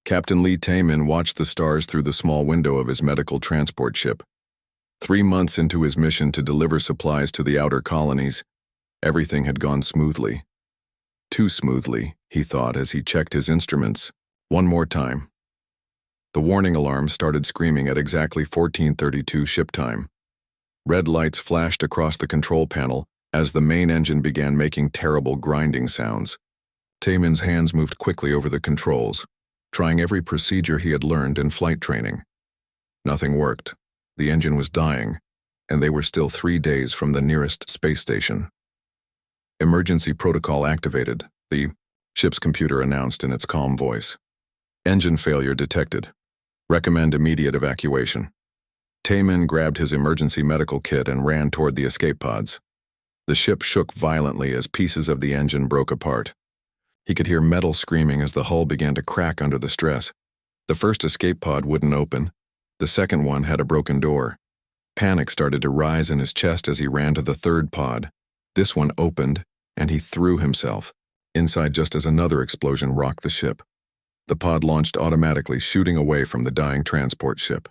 Captain Lee Taemin watched the stars through the small window of his medical transport ship. 3 months into his mission to deliver supplies to the outer colonies, everything had gone smoothly. Too smoothly, he thought as he checked his instruments. One more time. The warning alarm started screaming at exactly 14:32 ship time. Red lights flashed across the control panel as the main engine began making terrible grinding sounds. Taemin's hands moved quickly over the controls, trying every procedure he had learned in flight training. Nothing worked. The engine was dying, and they were still 3 days from the nearest space station. Emergency protocol activated, the ship's computer announced in its calm voice. Engine failure detected. Recommend immediate evacuation. Taemin grabbed his emergency medical kit and ran toward the escape pods. The ship shook violently as pieces of the engine broke apart. He could hear metal screaming as the hull began to crack under the stress. The first escape pod wouldn't open. The second one had a broken door. Panic started to rise in his chest as he ran to the third pod. This one opened, and he threw himself inside just as another explosion rocked the ship. The pod launched automatically, shooting away from the dying transport ship.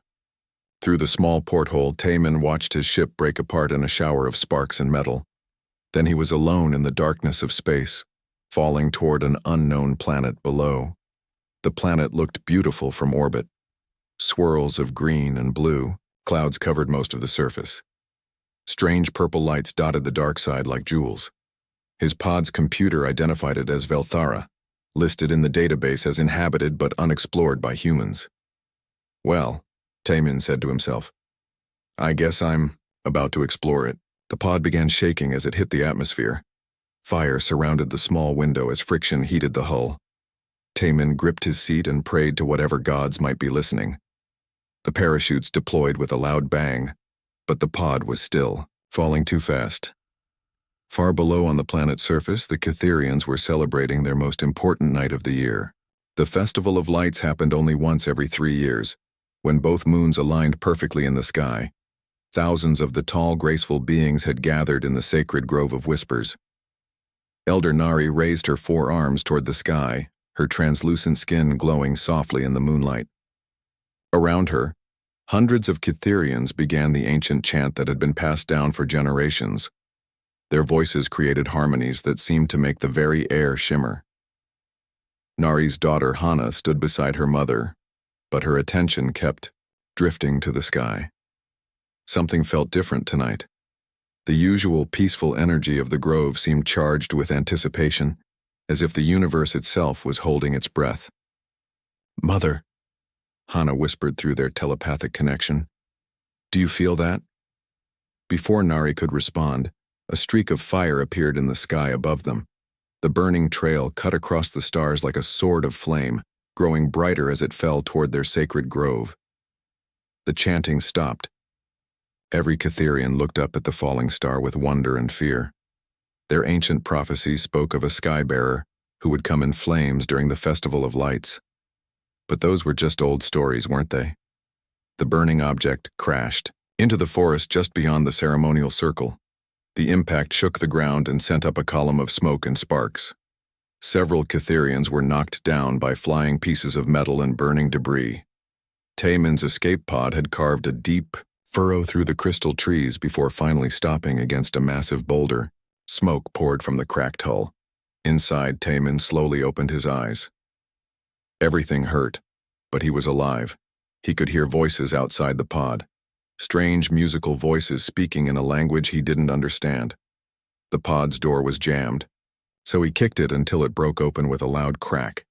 Through the small porthole, Taemin watched his ship break apart in a shower of sparks and metal. Then he was alone in the darkness of space, falling toward an unknown planet below. The planet looked beautiful from orbit. Swirls of green and blue, clouds covered most of the surface. Strange purple lights dotted the dark side like jewels. His pod's computer identified it as Velthara, listed in the database as inhabited but unexplored by humans. Well, Taemin said to himself, I guess I'm about to explore it. The pod began shaking as it hit the atmosphere. Fire surrounded the small window as friction heated the hull. Taemin gripped his seat and prayed to whatever gods might be listening. The parachutes deployed with a loud bang, but the pod was still, falling too fast. Far below on the planet's surface, the Catherians were celebrating their most important night of the year. The Festival of Lights happened only once every 3 years, when both moons aligned perfectly in the sky. Thousands of the tall, graceful beings had gathered in the sacred grove of whispers. Elder Nari raised her 4 arms toward the sky, her translucent skin glowing softly in the moonlight. Around her, hundreds of Catherians began the ancient chant that had been passed down for generations. Their voices created harmonies that seemed to make the very air shimmer. Nari's daughter Hana stood beside her mother, but her attention kept drifting to the sky. Something felt different tonight. The usual peaceful energy of the grove seemed charged with anticipation, as if the universe itself was holding its breath. Mother, Hana whispered through their telepathic connection. Do you feel that? Before Nari could respond, a streak of fire appeared in the sky above them. The burning trail cut across the stars like a sword of flame, growing brighter as it fell toward their sacred grove. The chanting stopped. Every Catherian looked up at the falling star with wonder and fear. Their ancient prophecies spoke of a sky-bearer who would come in flames during the Festival of Lights. But those were just old stories, weren't they? The burning object crashed into the forest just beyond the ceremonial circle. The impact shook the ground and sent up a column of smoke and sparks. Several Catherians were knocked down by flying pieces of metal and burning debris. Taemin's escape pod had carved a deep furrow through the crystal trees before finally stopping against a massive boulder. Smoke poured from the cracked hull. Inside, Taemin slowly opened his eyes. Everything hurt, but he was alive. He could hear voices outside the pod. Strange musical voices speaking in a language he didn't understand. The pod's door was jammed, so he kicked it until it broke open with a loud crack.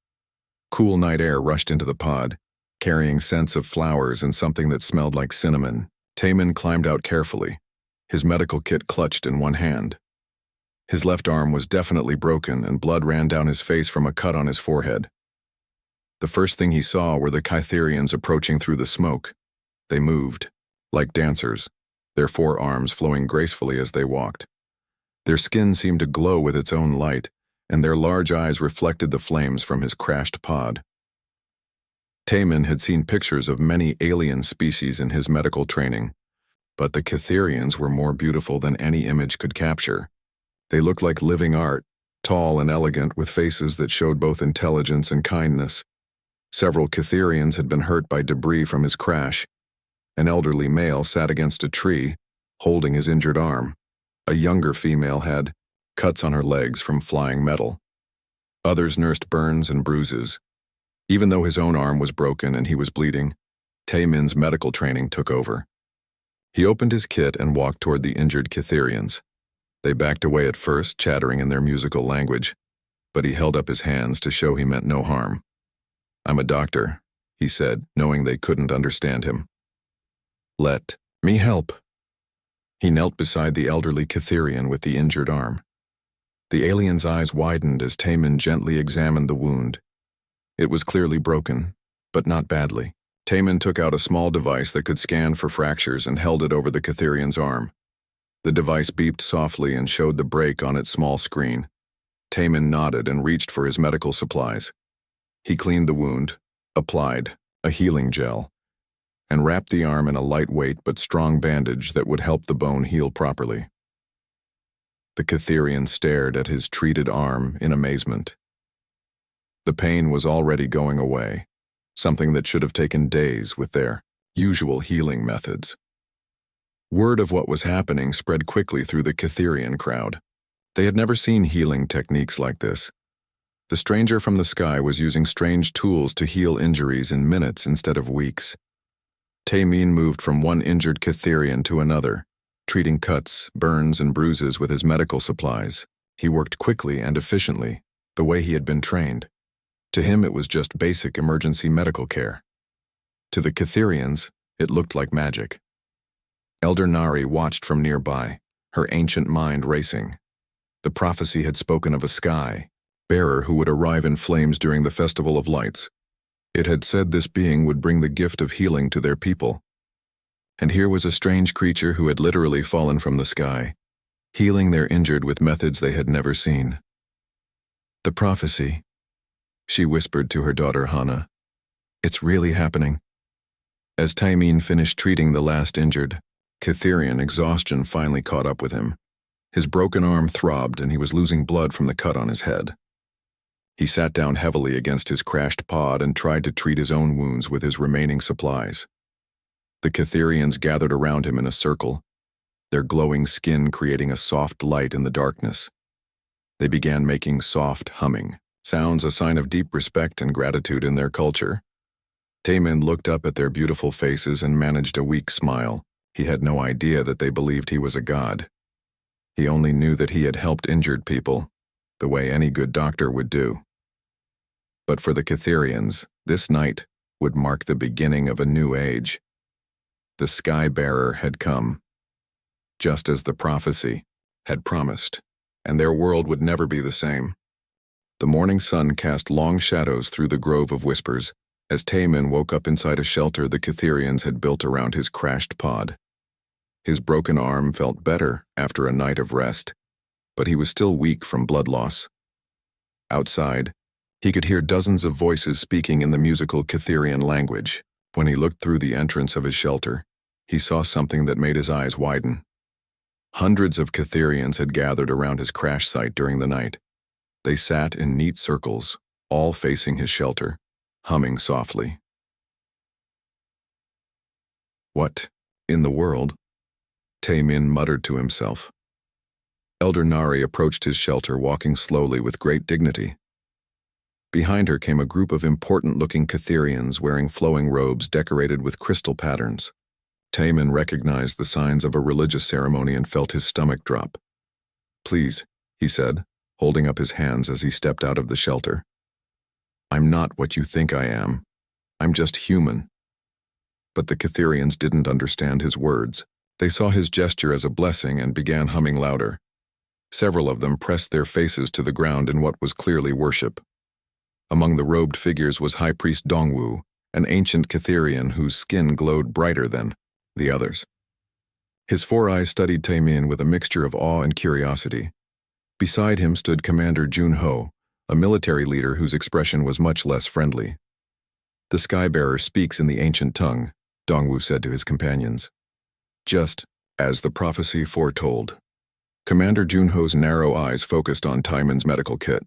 Cool night air rushed into the pod, carrying scents of flowers and something that smelled like cinnamon. Taemin climbed out carefully, his medical kit clutched in one hand. His left arm was definitely broken and blood ran down his face from a cut on his forehead. The first thing he saw were the Catherians approaching through the smoke. They moved, like dancers, their 4 arms flowing gracefully as they walked. Their skin seemed to glow with its own light, and their large eyes reflected the flames from his crashed pod. Taemin had seen pictures of many alien species in his medical training, but the Catherians were more beautiful than any image could capture. They looked like living art, tall and elegant with faces that showed both intelligence and kindness. Several Catherians had been hurt by debris from his crash. An elderly male sat against a tree, holding his injured arm. A younger female had cuts on her legs from flying metal. Others nursed burns and bruises. Even though his own arm was broken and he was bleeding, Taemin's medical training took over. He opened his kit and walked toward the injured Catherians. They backed away at first, chattering in their musical language, but he held up his hands to show he meant no harm. "I'm a doctor," he said, knowing they couldn't understand him. "Let me help." He knelt beside the elderly Catherian with the injured arm. The alien's eyes widened as Taemin gently examined the wound. It was clearly broken, but not badly. Taemin took out a small device that could scan for fractures and held it over the Catherian's arm. The device beeped softly and showed the break on its small screen. Taemin nodded and reached for his medical supplies. He cleaned the wound, applied a healing gel, and wrapped the arm in a lightweight but strong bandage that would help the bone heal properly. The Catherian stared at his treated arm in amazement. The pain was already going away, something that should have taken days with their usual healing methods. Word of what was happening spread quickly through the Catherian crowd. They had never seen healing techniques like this. The stranger from the sky was using strange tools to heal injuries in minutes instead of weeks. Taemin moved from one injured Catherian to another, treating cuts, burns, and bruises with his medical supplies. He worked quickly and efficiently, the way he had been trained. To him, it was just basic emergency medical care. To the Catherians, it looked like magic. Elder Nari watched from nearby, her ancient mind racing. The prophecy had spoken of a sky bearer who would arrive in flames during the Festival of Lights. It had said this being would bring the gift of healing to their people. And here was a strange creature who had literally fallen from the sky, healing their injured with methods they had never seen. "The prophecy," she whispered to her daughter Hana. "It's really happening." As Taemin finished treating the last injured, Catherian exhaustion finally caught up with him. His broken arm throbbed and he was losing blood from the cut on his head. He sat down heavily against his crashed pod and tried to treat his own wounds with his remaining supplies. The Catherians gathered around him in a circle, their glowing skin creating a soft light in the darkness. They began making soft humming sounds, a sign of deep respect and gratitude in their culture. Taemin looked up at their beautiful faces and managed a weak smile. He had no idea that they believed he was a god. He only knew that he had helped injured people, the way any good doctor would do. But for the Catherians, this night would mark the beginning of a new age. The Sky Bearer had come, just as the prophecy had promised, and their world would never be the same. The morning sun cast long shadows through the grove of whispers as Taemin woke up inside a shelter the Catherians had built around his crashed pod. His broken arm felt better after a night of rest, but he was still weak from blood loss. Outside, he could hear dozens of voices speaking in the musical Catherian language. When he looked through the entrance of his shelter, he saw something that made his eyes widen. Hundreds of Catherians had gathered around his crash site during the night. They sat in neat circles, all facing his shelter, humming softly. "What in the world?" Taemin muttered to himself. Elder Nari approached his shelter, walking slowly with great dignity. Behind her came a group of important-looking Catherians wearing flowing robes decorated with crystal patterns. Taemin recognized the signs of a religious ceremony and felt his stomach drop. "Please," he said, holding up his hands as he stepped out of the shelter. "I'm not what you think I am. I'm just human." But the Catherians didn't understand his words. They saw his gesture as a blessing and began humming louder. Several of them pressed their faces to the ground in what was clearly worship. Among the robed figures was High Priest Dongwu, an ancient Catherian whose skin glowed brighter than the others. His four eyes studied Taemin with a mixture of awe and curiosity. Beside him stood Commander Junho, a military leader whose expression was much less friendly. "The Skybearer speaks in the ancient tongue," Dongwu said to his companions. "Just as the prophecy foretold." Commander Junho's narrow eyes focused on Taemin's medical kit.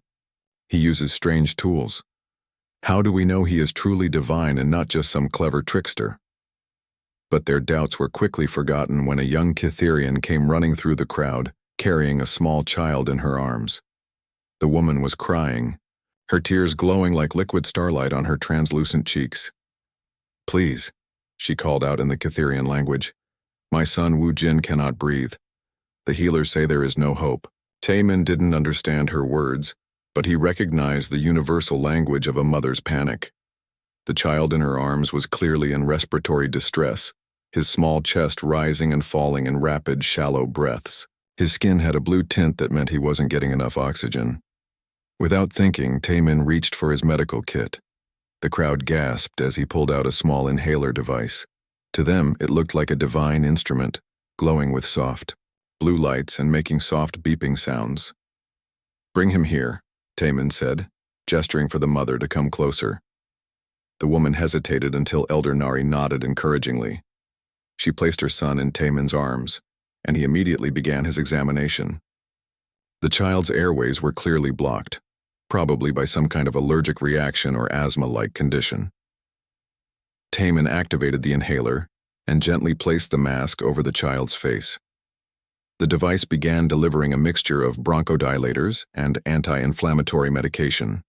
"He uses strange tools. How do we know he is truly divine and not just some clever trickster? But their doubts were quickly forgotten when a young Cytherean came running through the crowd, carrying a small child in her arms. The woman was crying, her tears glowing like liquid starlight on her translucent cheeks. "Please," she called out in the Cytherean language. "My son Wu Jin cannot breathe. The healers say there is no hope." Taemin didn't understand her words, but he recognized the universal language of a mother's panic. The child in her arms was clearly in respiratory distress, his small chest rising and falling in rapid, shallow breaths. His skin had a blue tint that meant he wasn't getting enough oxygen. Without thinking, Taemin reached for his medical kit. The crowd gasped as he pulled out a small inhaler device. To them, it looked like a divine instrument, glowing with soft blue lights and making soft beeping sounds. "Bring him here," Taemin said, gesturing for the mother to come closer. The woman hesitated until Elder Nari nodded encouragingly. She placed her son in Taemin's arms, and he immediately began his examination. The child's airways were clearly blocked, probably by some kind of allergic reaction or asthma-like condition. Taemin activated the inhaler and gently placed the mask over the child's face. The device began delivering a mixture of bronchodilators and anti-inflammatory medication.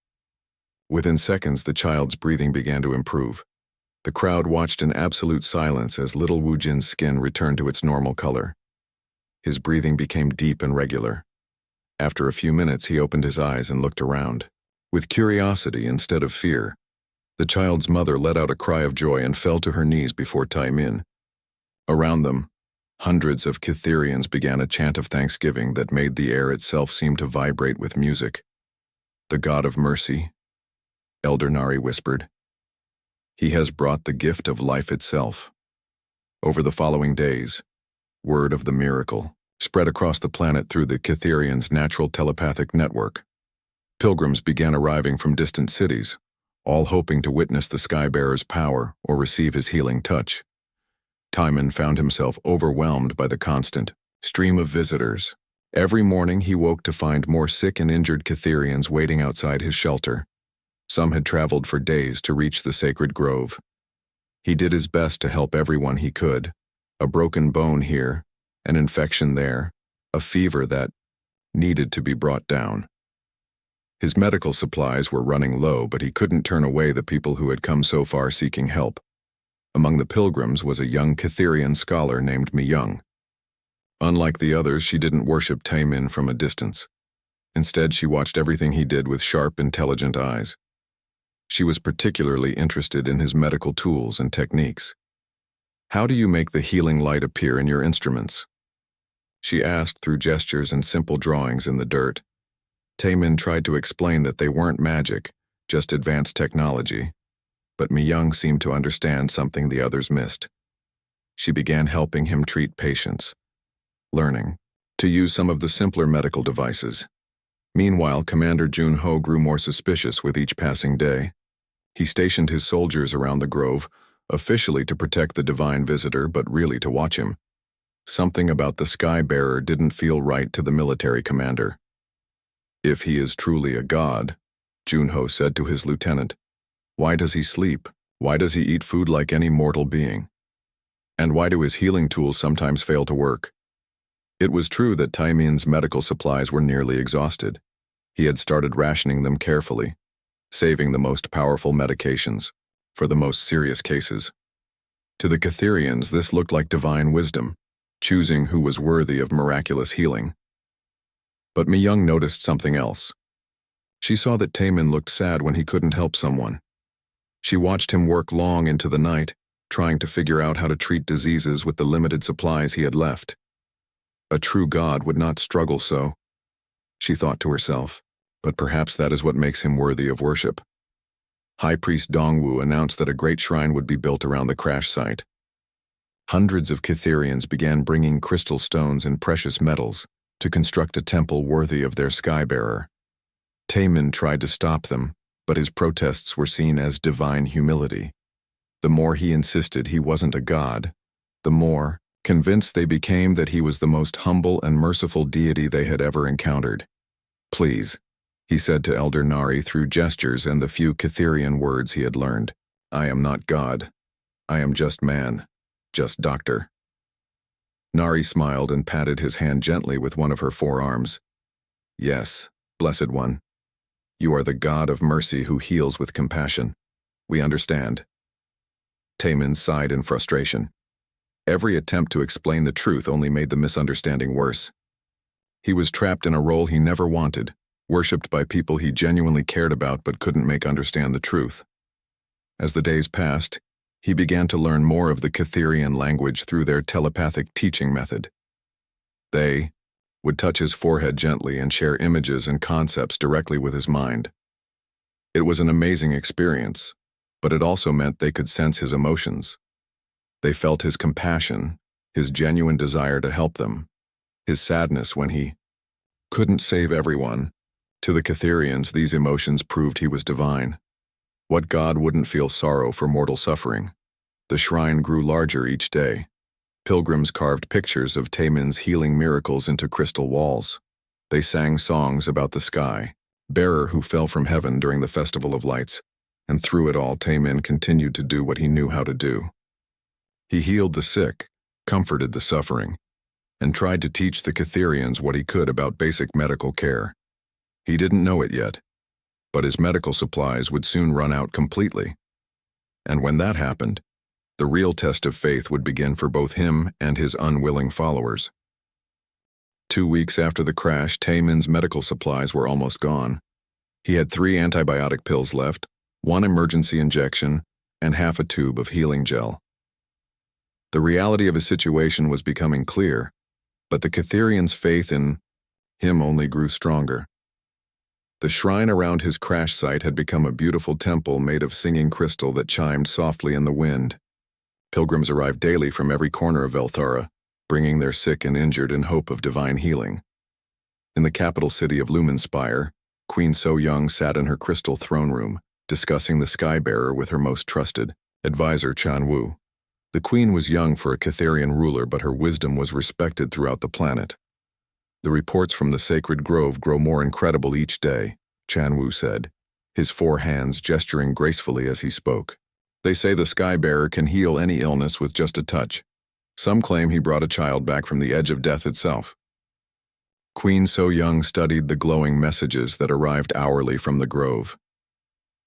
Within seconds, the child's breathing began to improve. The crowd watched in absolute silence as little Wu Jin's skin returned to its normal color. His breathing became deep and regular. After a few minutes, he opened his eyes and looked around. With curiosity instead of fear, the child's mother let out a cry of joy and fell to her knees before Taemin. Around them, hundreds of Cythereans began a chant of thanksgiving that made the air itself seem to vibrate with music. "The God of mercy," Elder Nari whispered. "He has brought the gift of life itself." Over the following days, word of the miracle spread across the planet through the Cythereans' natural telepathic network. Pilgrims began arriving from distant cities, all hoping to witness the Skybearer's power or receive his healing touch. Taemin found himself overwhelmed by the constant stream of visitors. Every morning he woke to find more sick and injured Cythereans waiting outside his shelter. Some had traveled for days to reach the sacred grove. He did his best to help everyone he could. A broken bone here, an infection there, a fever that needed to be brought down. His medical supplies were running low, but he couldn't turn away the people who had come so far seeking help. Among the pilgrims was a young Cytherean scholar named Mi-young. Unlike the others, she didn't worship Taemin from a distance. Instead, she watched everything he did with sharp, intelligent eyes. She was particularly interested in his medical tools and techniques. "How do you make the healing light appear in your instruments?" she asked through gestures and simple drawings in the dirt. Taemin tried to explain that they weren't magic, just advanced technology. But Mi-young seemed to understand something the others missed. She began helping him treat patients, learning to use some of the simpler medical devices. Meanwhile, Commander Jun-ho grew more suspicious with each passing day. He stationed his soldiers around the grove, officially to protect the divine visitor, but really to watch him. Something about the Skybearer didn't feel right to the military commander. "If he is truly a god," Jun-ho said to his lieutenant, "why does he sleep? Why does he eat food like any mortal being? And why do his healing tools sometimes fail to work?" It was true that Taemin's medical supplies were nearly exhausted. He had started rationing them carefully, saving the most powerful medications for the most serious cases. To the Cythereans, this looked like divine wisdom, choosing who was worthy of miraculous healing. But Mi-young noticed something else. She saw that Taemin looked sad when he couldn't help someone. She watched him work long into the night, trying to figure out how to treat diseases with the limited supplies he had left. A true god would not struggle so, she thought to herself, but perhaps that is what makes him worthy of worship. High Priest Dongwu announced that a great shrine would be built around the crash site. Hundreds of Cythereans began bringing crystal stones and precious metals to construct a temple worthy of their Skybearer. Taemin tried to stop them, but his protests were seen as divine humility. The more he insisted he wasn't a god, the more convinced they became that he was the most humble and merciful deity they had ever encountered. "Please," he said to Elder Nari through gestures and the few Catherian words he had learned. I am not God. I am just man, just doctor. Nari smiled and patted his hand gently with one of her forearms. Yes, blessed one. You are the God of mercy who heals with compassion. We understand. Taemin sighed in frustration. Every attempt to explain the truth only made the misunderstanding worse. He was trapped in a role he never wanted, worshipped by people he genuinely cared about but couldn't make understand the truth. As the days passed, he began to learn more of the Catherian language through their telepathic teaching method. They would touch his forehead gently and share images and concepts directly with his mind. It was an amazing experience, but it also meant they could sense his emotions. They felt his compassion, his genuine desire to help them, his sadness when he couldn't save everyone. To the Catherians, these emotions proved he was divine. What God wouldn't feel sorrow for mortal suffering? The shrine grew larger each day. Pilgrims carved pictures of Taemin's healing miracles into crystal walls. They sang songs about the sky, bearer who fell from heaven during the Festival of Lights, and through it all Taemin continued to do what he knew how to do. He healed the sick, comforted the suffering, and tried to teach the Catherians what he could about basic medical care. He didn't know it yet, but his medical supplies would soon run out completely. And when that happened, the real test of faith would begin for both him and his unwilling followers. 2 weeks after the crash, Taemin's medical supplies were almost gone. He had 3 antibiotic pills left, 1 emergency injection, and half a tube of healing gel. The reality of his situation was becoming clear, but the Catherians' faith in him only grew stronger. The shrine around his crash site had become a beautiful temple made of singing crystal that chimed softly in the wind. Pilgrims arrived daily from every corner of Velthara, bringing their sick and injured in hope of divine healing. In the capital city of Lumenspire, Queen So-Young sat in her crystal throne room, discussing the Skybearer with her most trusted advisor Chan-Wu. The queen was young for a Catherian ruler, but her wisdom was respected throughout the planet. The reports from the sacred grove grow more incredible each day, Chan-Wu said, his 4 hands gesturing gracefully as he spoke. They say the Skybearer can heal any illness with just a touch. Some claim he brought a child back from the edge of death itself. Queen So-Young studied the glowing messages that arrived hourly from the grove.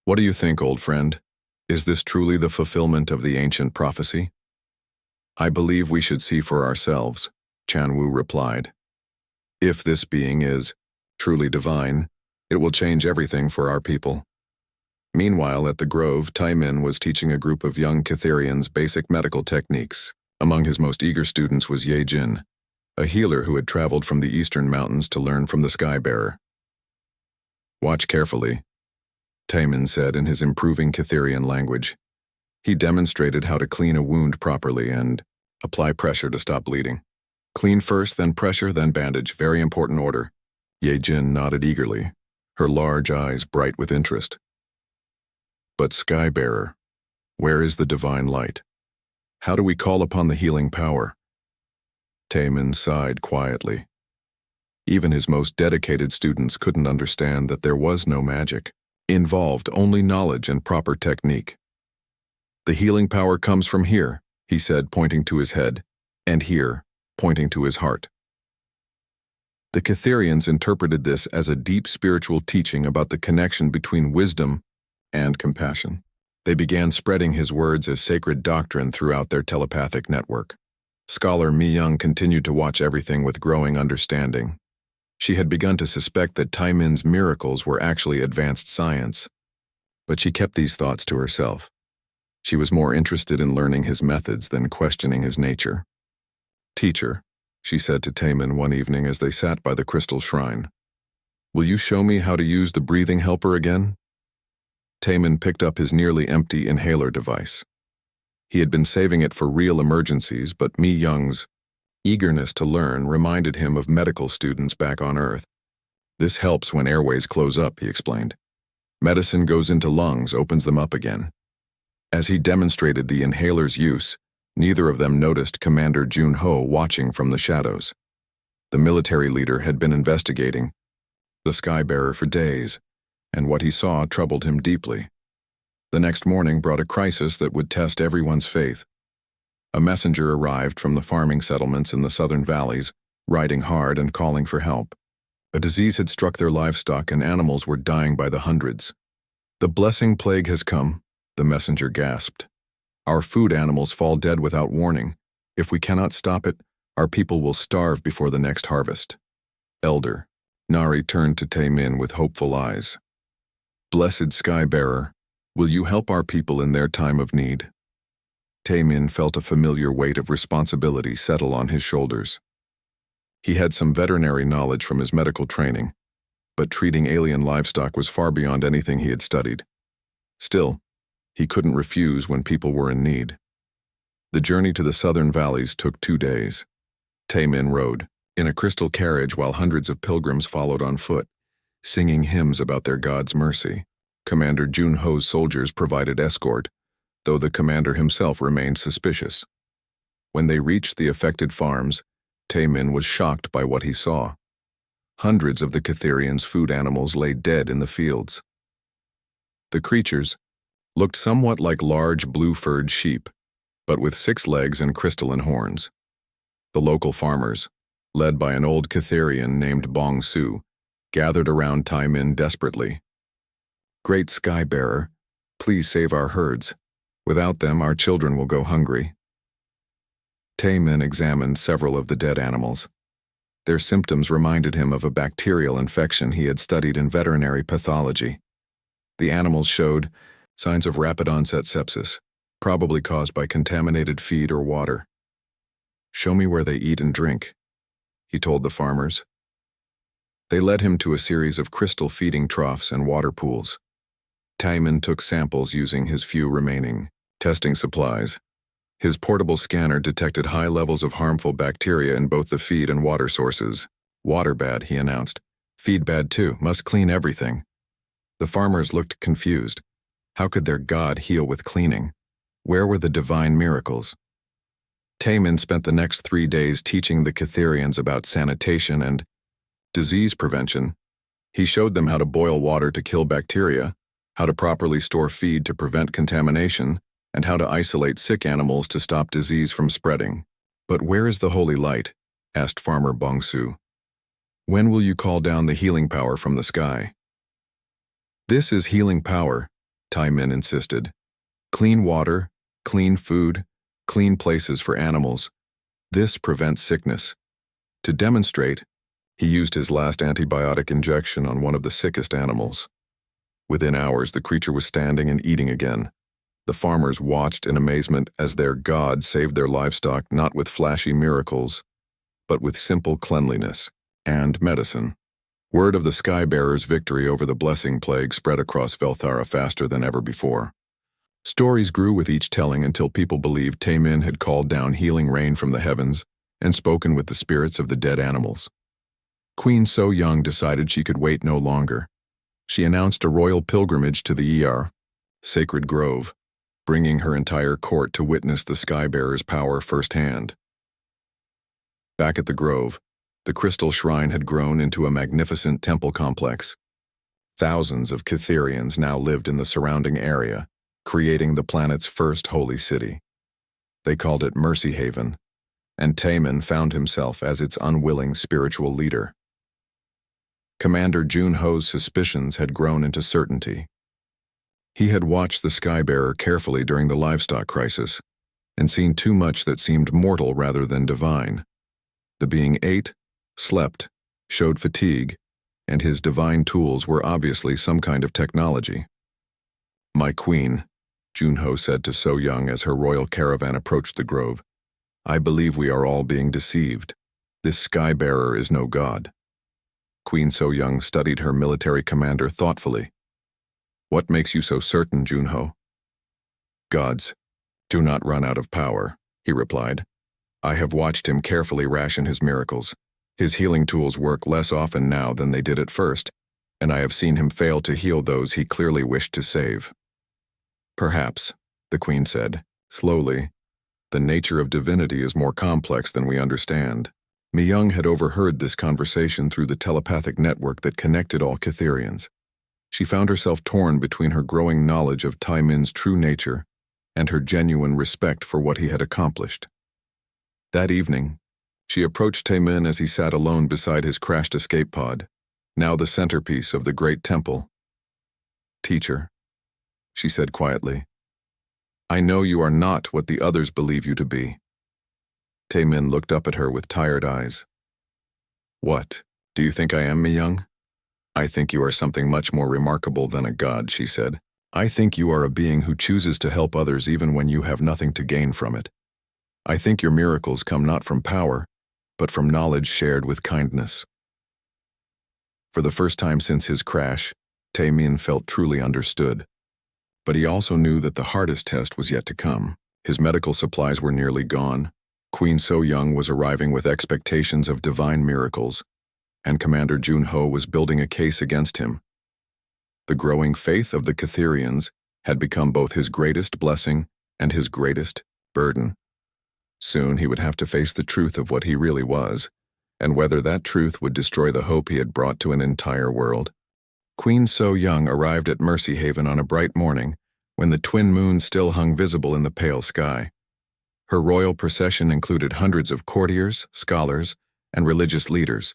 What do you think, old friend? Is this truly the fulfillment of the ancient prophecy? I believe we should see for ourselves, Chan-Wu replied. If this being is truly divine, it will change everything for our people. Meanwhile, at the grove, Taemin was teaching a group of young Catherians basic medical techniques. Among his most eager students was Ye Jin, a healer who had traveled from the eastern mountains to learn from the Skybearer. Watch carefully, Taemin said in his improving Catherian language. He demonstrated how to clean a wound properly and apply pressure to stop bleeding. Clean first, then pressure, then bandage. Very important order. Ye Jin nodded eagerly, her large eyes bright with interest. But Skybearer, where is the divine light? How do we call upon the healing power? Taemin sighed quietly. Even his most dedicated students couldn't understand that there was no magic. Involved only knowledge and proper technique. The healing power comes from here, he said, pointing to his head, and here, pointing to his heart. The Catherians interpreted this as a deep spiritual teaching about the connection between wisdom and compassion. They began spreading his words as sacred doctrine throughout their telepathic network. Scholar Mi Young continued to watch everything with growing understanding. She had begun to suspect that Taemin's miracles were actually advanced science, but she kept these thoughts to herself. She was more interested in learning his methods than questioning his nature. Teacher, she said to Taemin one evening as they sat by the crystal shrine, will you show me how to use the breathing helper again? Taemin picked up his nearly empty inhaler device. He had been saving it for real emergencies, but Mi Young's eagerness to learn reminded him of medical students back on Earth. This helps when airways close up, he explained. Medicine goes into lungs, opens them up again. As he demonstrated the inhaler's use, neither of them noticed Commander Jun-Ho watching from the shadows. The military leader had been investigating, the sky-bearer for days, and what he saw troubled him deeply. The next morning brought a crisis that would test everyone's faith. A messenger arrived from the farming settlements in the southern valleys, riding hard and calling for help. A disease had struck their livestock and animals were dying by the hundreds. "The blessing plague has come," the messenger gasped. "Our food animals fall dead without warning. If we cannot stop it, our people will starve before the next harvest." Elder Nari turned to Taemin with hopeful eyes. "Blessed sky-bearer, will you help our people in their time of need?" Taemin felt a familiar weight of responsibility settle on his shoulders. He had some veterinary knowledge from his medical training, but treating alien livestock was far beyond anything he had studied. Still, he couldn't refuse when people were in need. The journey to the southern valleys took 2 days. Taemin rode in a crystal carriage while hundreds of pilgrims followed on foot, singing hymns about their God's mercy. Commander Junho's soldiers provided escort, though the commander himself remained suspicious. When they reached the affected farms, Taemin was shocked by what he saw. Hundreds of the Catherians' food animals lay dead in the fields. The creatures looked somewhat like large blue-furred sheep, but with 6 legs and crystalline horns. The local farmers, led by an old Catherian named Bong Su, gathered around Taemin desperately. "Great sky-bearer, please save our herds. Without them, our children will go hungry." Taemin examined several of the dead animals. Their symptoms reminded him of a bacterial infection he had studied in veterinary pathology. The animals showed signs of rapid-onset sepsis, probably caused by contaminated feed or water. "Show me where they eat and drink," he told the farmers. They led him to a series of crystal feeding troughs and water pools. Taemin took samples using his few remaining testing supplies. His portable scanner detected high levels of harmful bacteria in both the feed and water sources. "Water bad," he announced. "Feed bad too, must clean everything." The farmers looked confused. How could their god heal with cleaning? Where were the divine miracles? Taemin spent the next 3 days teaching the Catherians about sanitation and disease prevention. He showed them how to boil water to kill bacteria, how to properly store feed to prevent contamination, and how to isolate sick animals to stop disease from spreading. "But where is the holy light?" asked Farmer Bongsu. "When will you call down the healing power from the sky?" "This is healing power," Taemin insisted. "Clean water, clean food, clean places for animals. This prevents sickness." To demonstrate, he used his last antibiotic injection on one of the sickest animals. Within hours, the creature was standing and eating again. The farmers watched in amazement as their god saved their livestock not with flashy miracles, but with simple cleanliness and medicine. Word of the sky-bearer's victory over the blessing plague spread across Velthara faster than ever before. Stories grew with each telling until people believed Taemin had called down healing rain from the heavens and spoken with the spirits of the dead animals. Queen So Young decided she could wait no longer. She announced a royal pilgrimage to the Sacred Grove, bringing her entire court to witness the sky-bearer's power firsthand. Back at the grove, the crystal shrine had grown into a magnificent temple complex. Thousands of Catherians now lived in the surrounding area, creating the planet's first holy city. They called it Mercy Haven, and Taemin found himself as its unwilling spiritual leader. Commander Junho's suspicions had grown into certainty. He had watched the sky-bearer carefully during the livestock crisis and seen too much that seemed mortal rather than divine. The being ate, slept, showed fatigue, and his divine tools were obviously some kind of technology. "My queen," Junho said to So Young as her royal caravan approached the grove, "I believe we are all being deceived. This sky-bearer is no god." Queen So Young studied her military commander thoughtfully. "What makes you so certain, Junho?" "Gods do not run out of power," he replied. "I have watched him carefully ration his miracles. His healing tools work less often now than they did at first, and I have seen him fail to heal those he clearly wished to save." "Perhaps," the queen said, slowly, "the nature of divinity is more complex than we understand. Mi-young had overheard this conversation through the telepathic network that connected all Catherians. She found herself torn between her growing knowledge of Tai-min's true nature and her genuine respect for what he had accomplished. That evening, she approached Tai-min as he sat alone beside his crashed escape pod, now the centerpiece of the great temple. "Teacher," she said quietly, "I know you are not what the others believe you to be." Tai-min looked up at her with tired eyes. "What, do you think I am, Mi-young?" "I think you are something much more remarkable than a god," she said. "I think you are a being who chooses to help others even when you have nothing to gain from it. I think your miracles come not from power, but from knowledge shared with kindness." For the first time since his crash, Tai-min felt truly understood. But he also knew that the hardest test was yet to come. His medical supplies were nearly gone. Queen So-young was arriving with expectations of divine miracles, and Commander Jun-ho was building a case against him. The growing faith of the Catherians had become both his greatest blessing and his greatest burden. Soon he would have to face the truth of what he really was, and whether that truth would destroy the hope he had brought to an entire world. Queen So-young arrived at Mercy Haven on a bright morning, when the twin moons still hung visible in the pale sky. Her royal procession included hundreds of courtiers, scholars, and religious leaders,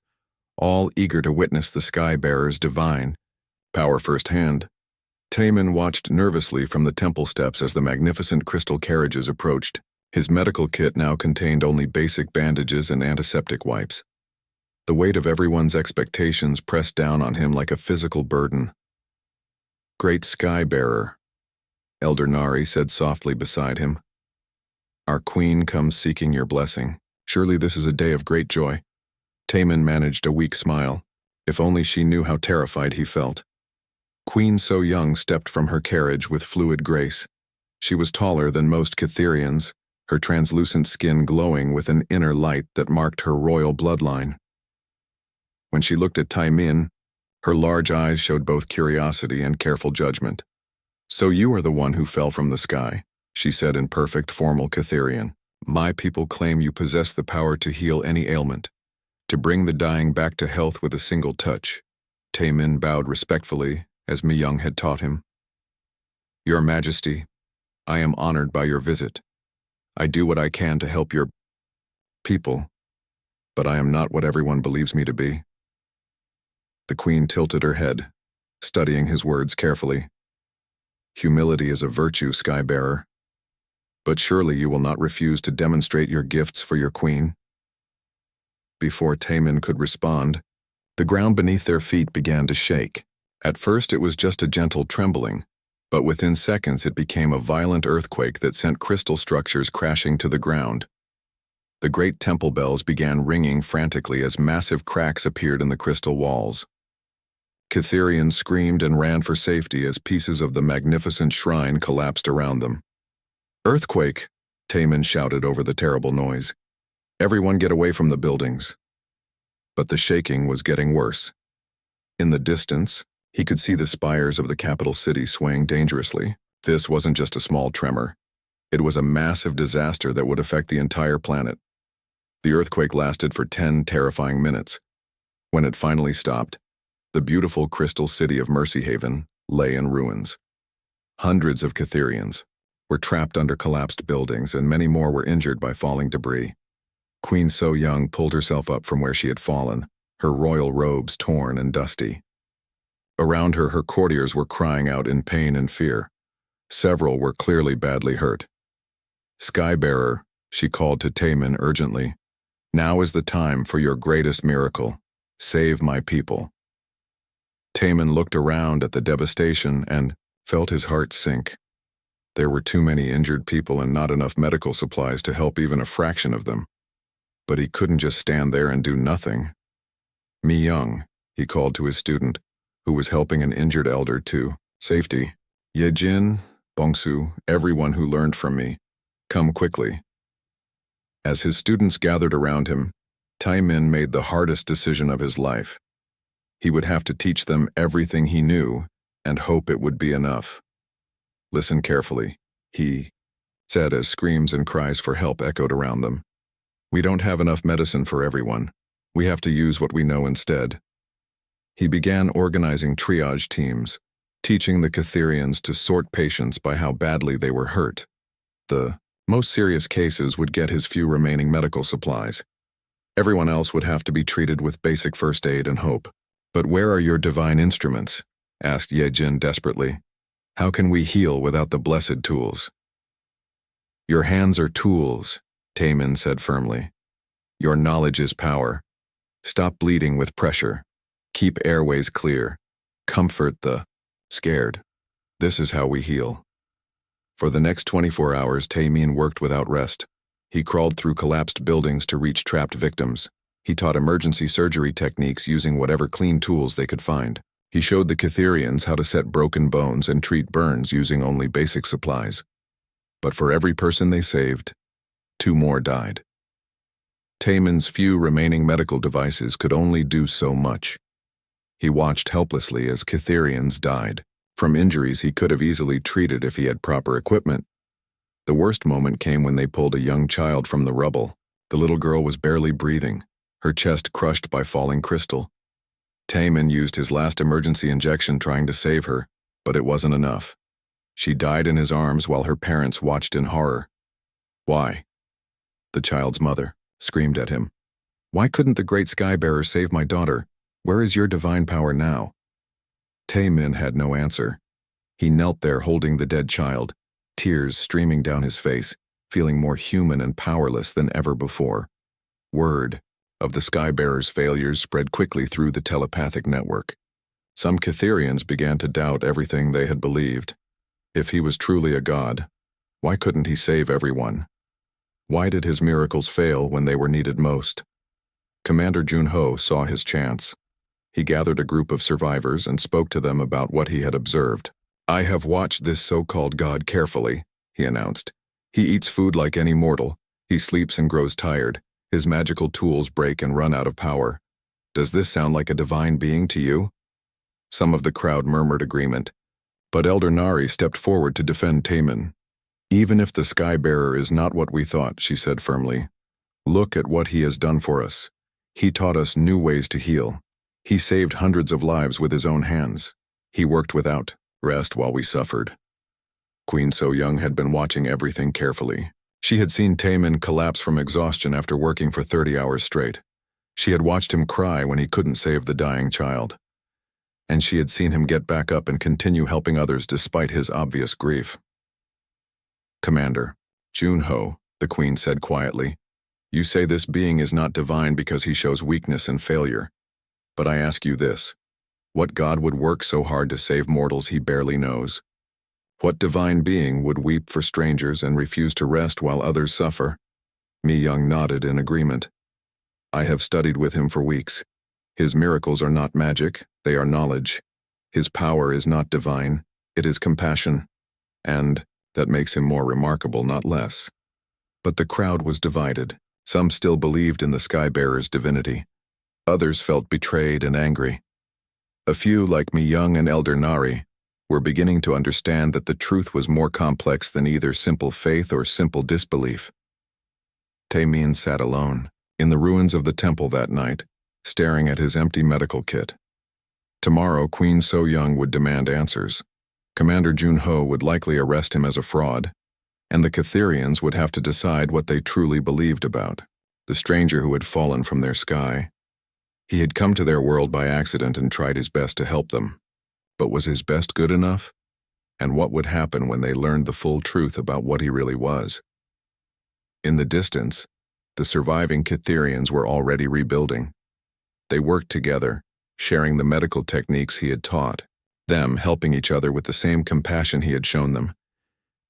all eager to witness the sky-bearer's divine power firsthand. Tai-min watched nervously from the temple steps as the magnificent crystal carriages approached. His medical kit now contained only basic bandages and antiseptic wipes. The weight of everyone's expectations pressed down on him like a physical burden. "Great sky-bearer," Elder Nari said softly beside him. "Our queen comes seeking your blessing. Surely this is a day of great joy." Tai-min managed a weak smile. If only she knew how terrified he felt. Queen So-young stepped from her carriage with fluid grace. She was taller than most Catherians, her translucent skin glowing with an inner light that marked her royal bloodline. When she looked at Tai-min, her large eyes showed both curiosity and careful judgment. "So you are the one who fell from the sky," she said in perfect formal Catherian. "My people claim you possess the power to heal any ailment, to bring the dying back to health with a single touch." Tai-min bowed respectfully, as Mi-young had taught him. "Your Majesty, I am honored by your visit. I do what I can to help your people, but I am not what everyone believes me to be." The queen tilted her head, studying his words carefully. "Humility is a virtue, Sky-bearer. But surely you will not refuse to demonstrate your gifts for your queen?" Before Tai-min could respond, the ground beneath their feet began to shake. At first it was just a gentle trembling, but within seconds it became a violent earthquake that sent crystal structures crashing to the ground. The great temple bells began ringing frantically as massive cracks appeared in the crystal walls. Catherians screamed and ran for safety as pieces of the magnificent shrine collapsed around them. "Earthquake!" Tai-min shouted over the terrible noise. "Everyone get away from the buildings." But the shaking was getting worse. In the distance, he could see the spires of the capital city swaying dangerously. This wasn't just a small tremor. It was a massive disaster that would affect the entire planet. The earthquake lasted for 10 terrifying minutes. When it finally stopped, the beautiful crystal city of Mercy Haven lay in ruins. Hundreds of Catherians were trapped under collapsed buildings, and many more were injured by falling debris. Queen So-young pulled herself up from where she had fallen, her royal robes torn and dusty. Around her, her courtiers were crying out in pain and fear. Several were clearly badly hurt. "Sky-bearer," she called to Tai-min urgently, "now is the time for your greatest miracle. Save my people." Tai-min looked around at the devastation and felt his heart sink. There were too many injured people and not enough medical supplies to help even a fraction of them. But he couldn't just stand there and do nothing. "Mi-young," he called to his student, who was helping an injured elder to safety. "Ye-jin, Bongsu, everyone who learned from me, come quickly." As his students gathered around him, Tai-min made the hardest decision of his life. He would have to teach them everything he knew and hope it would be enough. "Listen carefully," he said as screams and cries for help echoed around them. We don't have enough medicine for everyone. We have to use what we know instead. He began organizing triage teams, teaching the Catherians to sort patients by how badly they were hurt. The most serious cases would get his few remaining medical supplies. Everyone else would have to be treated with basic first aid and hope. "But where are your divine instruments?" asked Yejin desperately. "How can we heal without the blessed tools?" "Your hands are tools," Taemin said firmly. "Your knowledge is power. Stop bleeding with pressure. Keep airways clear. Comfort the scared. This is how we heal." For the next 24 hours, Taemin worked without rest. He crawled through collapsed buildings to reach trapped victims. He taught emergency surgery techniques using whatever clean tools they could find. He showed the Catherians how to set broken bones and treat burns using only basic supplies. But for every person they saved, 2 more died. Taemin's few remaining medical devices could only do so much. He watched helplessly as Catherians died, from injuries he could have easily treated if he had proper equipment. The worst moment came when they pulled a young child from the rubble. The little girl was barely breathing, her chest crushed by falling crystal. Taemin used his last emergency injection trying to save her, but it wasn't enough. She died in his arms while her parents watched in horror. "Why?" The child's mother screamed at him. "Why couldn't the great Skybearer save my daughter? Where is your divine power now?" Taemin had no answer. He knelt there holding the dead child, tears streaming down his face, feeling more human and powerless than ever before. Word of the Skybearer's failures spread quickly through the telepathic network. Some Catherians began to doubt everything they had believed. If he was truly a god, why couldn't he save everyone? Why did his miracles fail when they were needed most? Commander Junho saw his chance. He gathered a group of survivors and spoke to them about what he had observed. "I have watched this so-called god carefully," he announced. "He eats food like any mortal. He sleeps and grows tired. His magical tools break and run out of power. Does this sound like a divine being to you?" Some of the crowd murmured agreement, but Elder Nari stepped forward to defend Taemin. "Even if the Skybearer is not what we thought," she said firmly, "look at what he has done for us. He taught us new ways to heal. He saved hundreds of lives with his own hands. He worked without rest while we suffered." Queen So-young had been watching everything carefully. She had seen Taemin collapse from exhaustion after working for 30 hours straight. She had watched him cry when he couldn't save the dying child. And she had seen him get back up and continue helping others despite his obvious grief. "Commander, Junho," the Queen said quietly, "you say this being is not divine because he shows weakness and failure. But I ask you this. What god would work so hard to save mortals he barely knows? What divine being would weep for strangers and refuse to rest while others suffer?" Mi-young nodded in agreement. "I have studied with him for weeks. His miracles are not magic, they are knowledge. His power is not divine, it is compassion. And that makes him more remarkable, not less." But the crowd was divided. Some still believed in the Skybearer's divinity. Others felt betrayed and angry. A few, like Mi-young and Elder Nari, were beginning to understand that the truth was more complex than either simple faith or simple disbelief. Taemin sat alone, in the ruins of the temple that night, staring at his empty medical kit. Tomorrow, Queen So-young would demand answers. Commander Junho would likely arrest him as a fraud, and the Catherians would have to decide what they truly believed about the stranger who had fallen from their sky. He had come to their world by accident and tried his best to help them. But was his best good enough? And what would happen when they learned the full truth about what he really was? In the distance, the surviving Catherians were already rebuilding. They worked together, sharing the medical techniques he had taught, them helping each other with the same compassion he had shown them.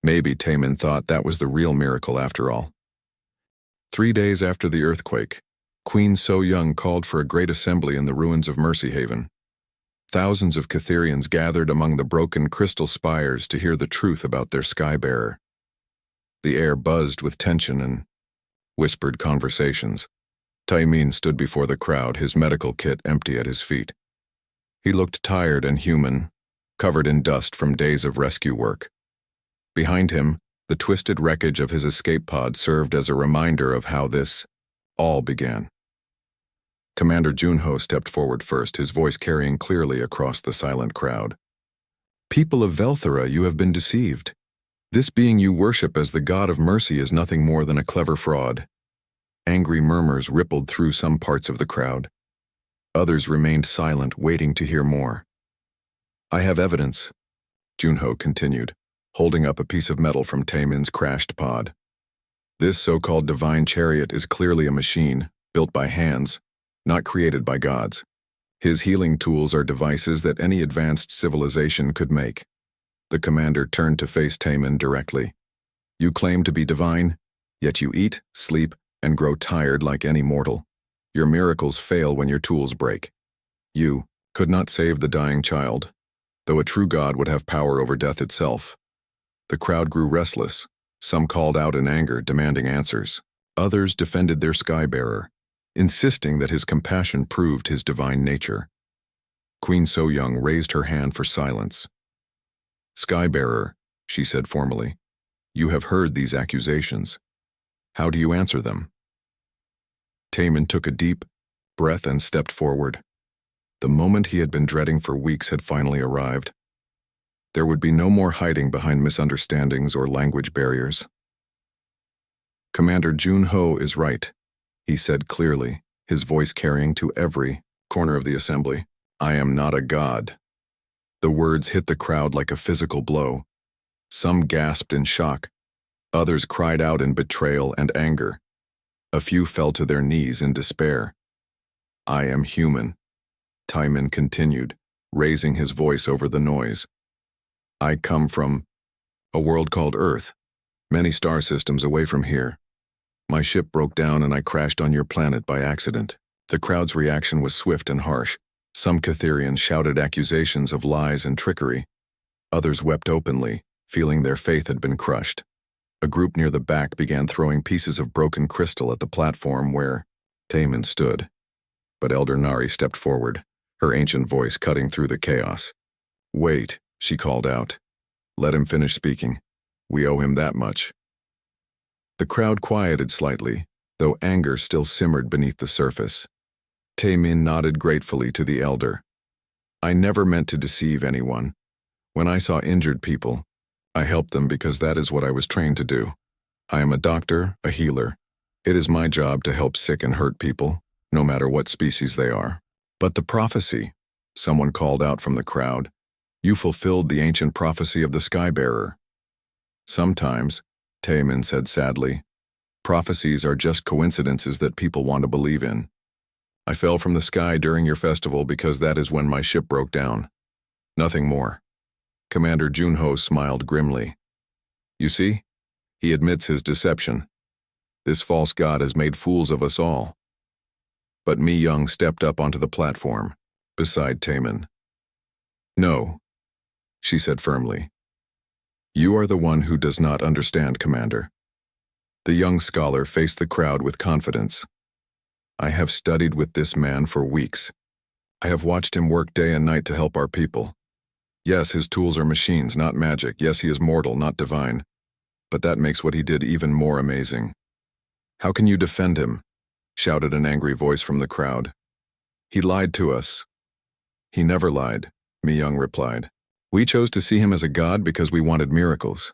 Maybe Taemin thought that was the real miracle after all. 3 days after the earthquake, Queen So-young called for a great assembly in the ruins of Mercy Haven. Thousands of Catherians gathered among the broken crystal spires to hear the truth about their Skybearer. The air buzzed with tension and whispered conversations. Taemin stood before the crowd, his medical kit empty at his feet. He looked tired and human, covered in dust from days of rescue work. Behind him, the twisted wreckage of his escape pod served as a reminder of how this all began. Commander Junho stepped forward first, his voice carrying clearly across the silent crowd. People of Velthara, you have been deceived. This being you worship as the god of mercy is nothing more than a clever fraud. Angry murmurs rippled through some parts of the crowd. Others remained silent, waiting to hear more. I have evidence, Junho continued, holding up a piece of metal from Taemin's crashed pod. This so-called divine chariot is clearly a machine, built by hands, not created by gods. His healing tools are devices that any advanced civilization could make. The commander turned to face Taemin directly. You claim to be divine, yet you eat, sleep, and grow tired like any mortal. Your miracles fail when your tools break. You could not save the dying child, though a true god would have power over death itself. The crowd grew restless. Some called out in anger, demanding answers. Others defended their skybearer, insisting that his compassion proved his divine nature. Queen So-young raised her hand for silence. Skybearer, she said formally, you have heard these accusations. How do you answer them? Taemin took a deep breath and stepped forward. The moment he had been dreading for weeks had finally arrived. There would be no more hiding behind misunderstandings or language barriers. Commander Junho is right, he said clearly, his voice carrying to every corner of the assembly. I am not a god. The words hit the crowd like a physical blow. Some gasped in shock. Others cried out in betrayal and anger. A few fell to their knees in despair. I am human, Taemin continued, raising his voice over the noise. I come from a world called Earth, many star systems away from here. My ship broke down and I crashed on your planet by accident. The crowd's reaction was swift and harsh. Some Catherians shouted accusations of lies and trickery. Others wept openly, feeling their faith had been crushed. A group near the back began throwing pieces of broken crystal at the platform where Taemin stood. But Elder Nari stepped forward, her ancient voice cutting through the chaos. Wait, she called out. Let him finish speaking. We owe him that much. The crowd quieted slightly, though anger still simmered beneath the surface. Taemin nodded gratefully to the elder. I never meant to deceive anyone. When I saw injured people, I helped them because that is what I was trained to do. I am a doctor, a healer. It is my job to help sick and hurt people, no matter what species they are. But the prophecy, someone called out from the crowd. You fulfilled the ancient prophecy of the Skybearer. Sometimes, Taemin said sadly, prophecies are just coincidences that people want to believe in. I fell from the sky during your festival because that is when my ship broke down. Nothing more. Commander Junho smiled grimly. You see? He admits his deception. This false god has made fools of us all. But Mi Young stepped up onto the platform, beside Taemin. No, she said firmly. You are the one who does not understand, Commander. The young scholar faced the crowd with confidence. I have studied with this man for weeks. I have watched him work day and night to help our people. Yes, his tools are machines, not magic. Yes, he is mortal, not divine. But that makes what he did even more amazing. How can you defend him? Shouted an angry voice from the crowd. He lied to us. He never lied, Mi Young replied. We chose to see him as a god because we wanted miracles.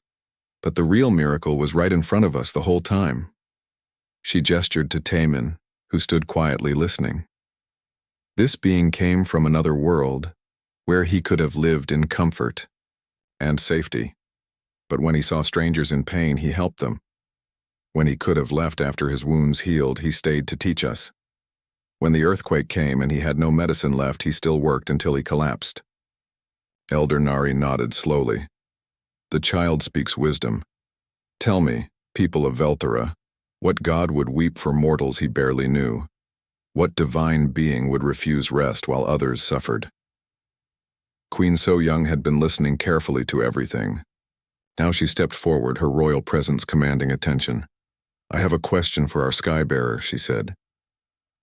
But the real miracle was right in front of us the whole time. She gestured to Taemin, who stood quietly listening. This being came from another world, where he could have lived in comfort and safety. But when he saw strangers in pain, he helped them. When he could have left after his wounds healed, he stayed to teach us. When the earthquake came and he had no medicine left, he still worked until he collapsed. Elder Nari nodded slowly. The child speaks wisdom. Tell me, people of Velthara, what god would weep for mortals he barely knew? What divine being would refuse rest while others suffered? Queen So-young had been listening carefully to everything. Now she stepped forward, her royal presence commanding attention. I have a question for our Skybearer, she said.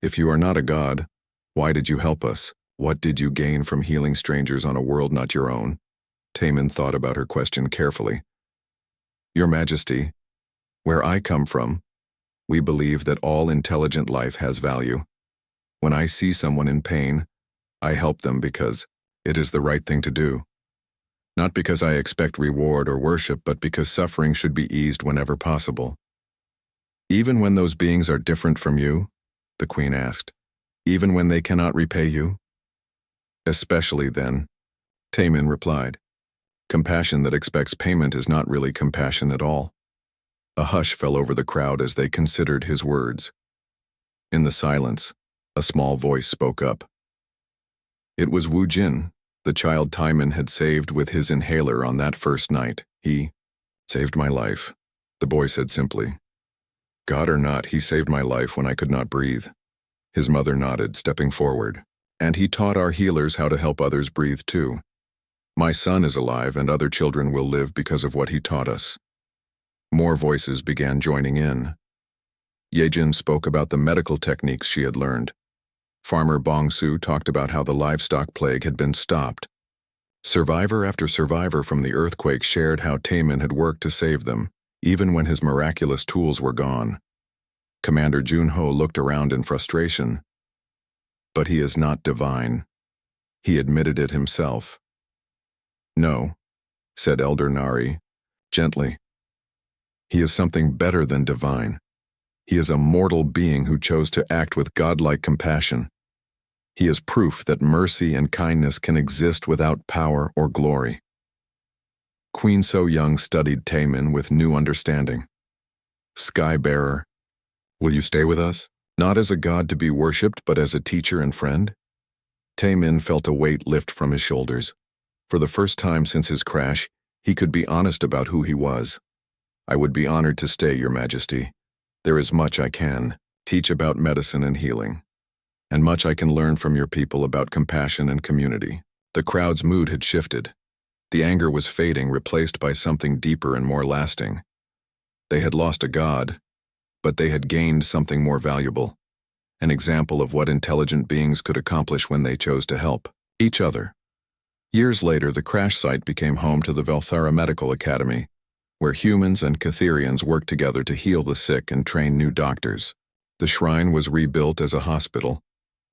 If you are not a god, why did you help us? What did you gain from healing strangers on a world not your own? Taemin thought about her question carefully. Your Majesty, where I come from, We believe that all intelligent life has value. When I see someone in pain, I help them because it is the right thing to do. Not because I expect reward or worship, but because suffering should be eased whenever possible. Even when those beings are different from you, the Queen asked, even when they cannot repay you? Especially then, Taemin replied. Compassion that expects payment is not really compassion at all. A hush fell over the crowd as they considered his words. In the silence, a small voice spoke up. It was Wu Jin, the child Taemin had saved with his inhaler on that first night. He saved my life, the boy said simply. God or not, he saved my life when I could not breathe. His mother nodded, stepping forward. And he taught our healers how to help others breathe too. My son is alive and other children will live because of what he taught us. More voices began joining in. Yejin spoke about the medical techniques she had learned. Farmer Bongsu talked about how the livestock plague had been stopped. Survivor after survivor from the earthquake shared how Taemin had worked to save them, even when his miraculous tools were gone. Commander Junho looked around in frustration. But he is not divine. He admitted it himself. No, said Elder Nari, gently. He is something better than divine. He is a mortal being who chose to act with godlike compassion. He is proof that mercy and kindness can exist without power or glory. Queen So Young studied Taemin with new understanding. Skybearer, will you stay with us? Not as a god to be worshipped, but as a teacher and friend? Taemin felt a weight lift from his shoulders. For the first time since his crash, he could be honest about who he was. I would be honored to stay, Your Majesty. There is much I can teach about medicine and healing, and much I can learn from your people about compassion and community. The crowd's mood had shifted. The anger was fading, replaced by something deeper and more lasting. They had lost a god, but they had gained something more valuable, an example of what intelligent beings could accomplish when they chose to help each other. Years later, the crash site became home to the Velthara Medical Academy, where humans and Catherians worked together to heal the sick and train new doctors. The shrine was rebuilt as a hospital,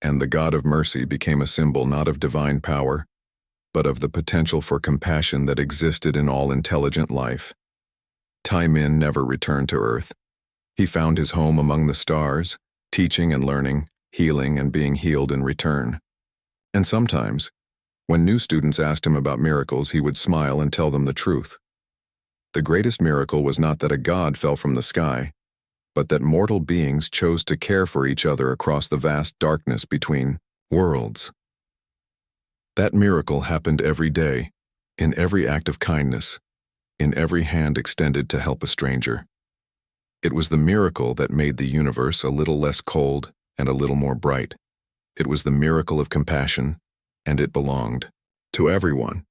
and the God of Mercy became a symbol not of divine power, but of the potential for compassion that existed in all intelligent life. Taemin never returned to Earth. He found his home among the stars, teaching and learning, healing and being healed in return. And sometimes, when new students asked him about miracles, he would smile and tell them the truth. The greatest miracle was not that a god fell from the sky, but that mortal beings chose to care for each other across the vast darkness between worlds. That miracle happened every day, in every act of kindness, in every hand extended to help a stranger. It was the miracle that made the universe a little less cold and a little more bright. It was the miracle of compassion, and it belonged to everyone.